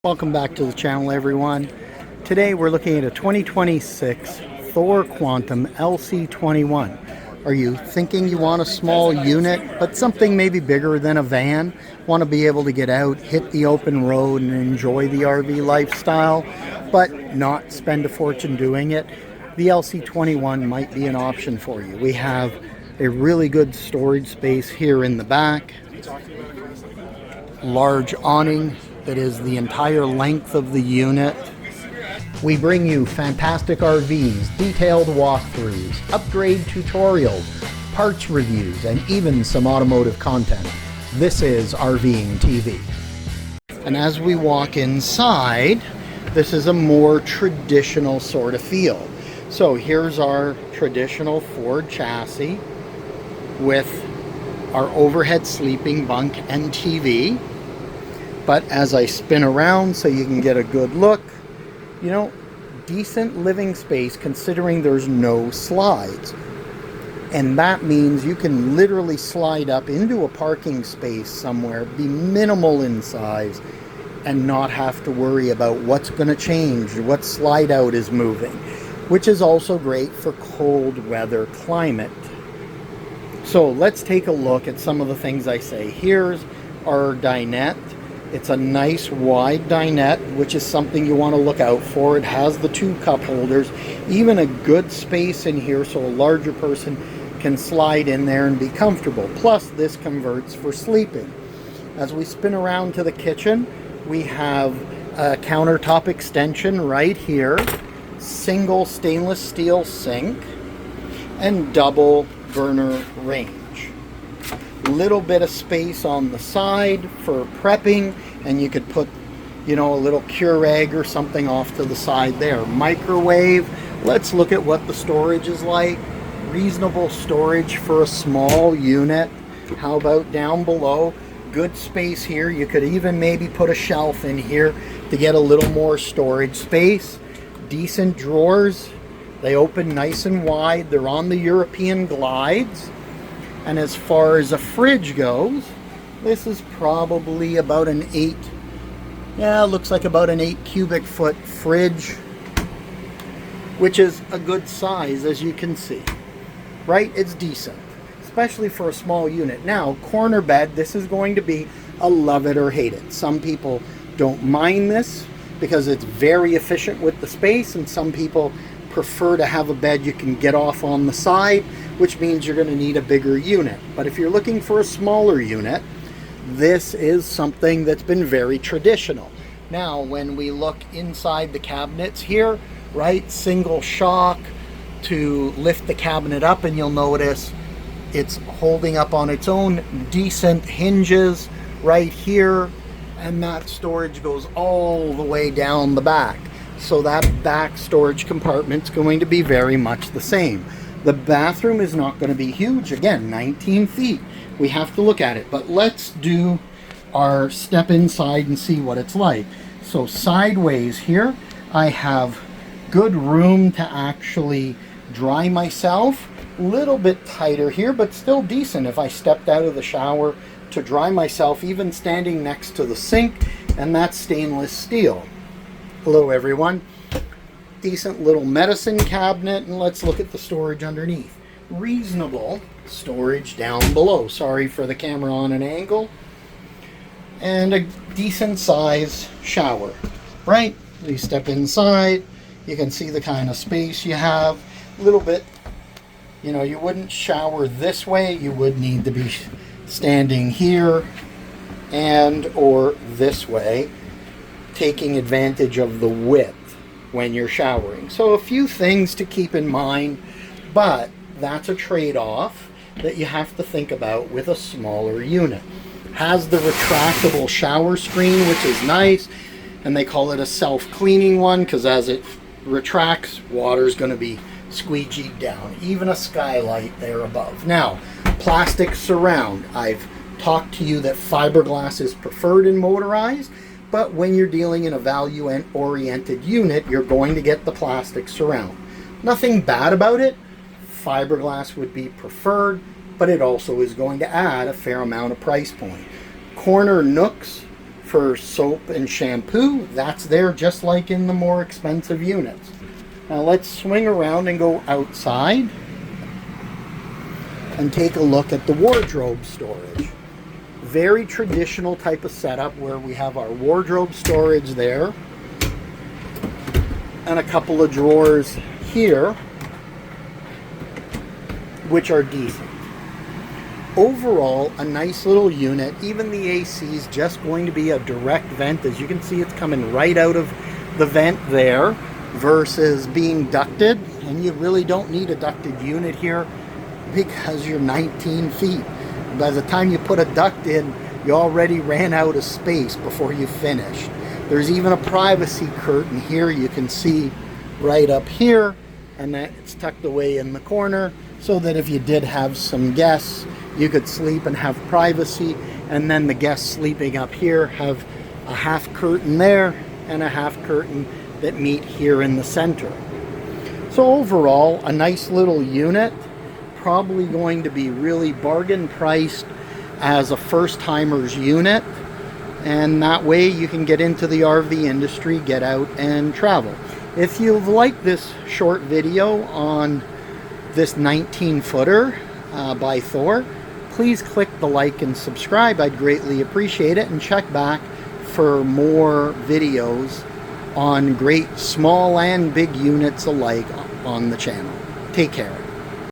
Welcome back to the channel, everyone. Today we're looking at a 2026 Thor Quantum LC21. Are you thinking you want a small unit, but something maybe bigger than a van? Want to be able to get out, hit the open road, and enjoy the RV lifestyle, but not spend a fortune doing it? The LC21 might be an option for you. We have a really good storage space here in the back. Large awning that is the entire length of the unit. We bring you fantastic RVs, detailed walkthroughs, upgrade tutorials, parts reviews, and even some automotive content. This is RVing TV. And as we walk inside, this is a more traditional sort of feel. So here's our traditional Ford chassis with our overhead sleeping bunk and TV. But as I spin around so you can get a good look, decent living space considering there's no slides. And that means you can literally slide up into a parking space somewhere, be minimal in size, and not have to worry about what's going to change, what slide out is moving, which is also great for cold weather climate. So let's take a look at some of the things I say. Here's our dinette. It's a nice wide dinette, which is something you want to look out for. It has the two cup holders, even a good space in here so a larger person can slide in there and be comfortable. Plus, this converts for sleeping. As we spin around to the kitchen, we have a countertop extension right here, single stainless steel sink, and double burner range. Little bit of space on the side for prepping, and you could put a little Keurig or something off to the side there. Microwave. Let's look at what the storage is like. Reasonable storage for a small unit. How about down below? Good space here. You could even maybe put a shelf in here to get a little more storage space. Decent drawers. They open nice and wide. They're on the European glides. And as far as a fridge goes, this is probably about an 8, looks like about an 8 cubic foot fridge, which is a good size, as you can see, right? It's decent, especially for a small unit. Now, corner bed, this is going to be a love it or hate it. Some people don't mind this because it's very efficient with the space, and some people prefer to have a bed you can get off on the side, which means you're going to need a bigger unit. But if you're looking for a smaller unit, this is something that's been very traditional. Now, when we look inside the cabinets here, right, single shock to lift the cabinet up, and you'll notice it's holding up on its own, decent hinges right here, and that storage goes all the way down the back. So that back storage compartment's going to be very much the same. The bathroom is not going to be huge. Again, 19 feet. We have to look at it. But let's do our step inside and see what it's like. So sideways here, I have good room to actually dry myself. A little bit tighter here, but still decent if I stepped out of the shower to dry myself, even standing next to the sink, and that's stainless steel. Hello everyone. Decent little medicine cabinet, and let's look at the storage underneath. Reasonable storage down below. Sorry for the camera on an angle. And a decent size shower, right? You step inside, you can see the kind of space you have. A little bit, you wouldn't shower this way. You would need to be standing here and or this way, taking advantage of the width when you're showering. So a few things to keep in mind, but that's a trade-off that you have to think about with a smaller unit. Has the retractable shower screen, which is nice, and they call it a self-cleaning one because as it retracts, water's going to be squeegeed down. Even a skylight there above. Now, plastic surround. I've talked to you that fiberglass is preferred in motorized, but when you're dealing in a value-oriented unit, you're going to get the plastic surround. Nothing bad about it. Fiberglass would be preferred, but it also is going to add a fair amount of price point. Corner nooks for soap and shampoo. That's there just like in the more expensive units. Now let's swing around and go outside and take a look at the wardrobe storage. Very traditional type of setup where we have our wardrobe storage there and a couple of drawers here, which are decent. Overall, a nice little unit. Even the AC is just going to be a direct vent. As you can see, it's coming right out of the vent there versus being ducted. And you really don't need a ducted unit here because you're 19 feet. By the time you put a duct in, you already ran out of space before you finished. There's even a privacy curtain here you can see right up here, and that it's tucked away in the corner so that if you did have some guests, you could sleep and have privacy. And then the guests sleeping up here have a half curtain there and a half curtain that meet here in the center. So overall, a nice little unit, probably going to be really bargain priced as a first-timer's unit, and that way you can get into the RV industry, get out and travel. If you've liked this short video on this 19-footer by Thor, please click the like and subscribe. I'd greatly appreciate it, and check back for more videos on great small and big units alike on the channel. Take care.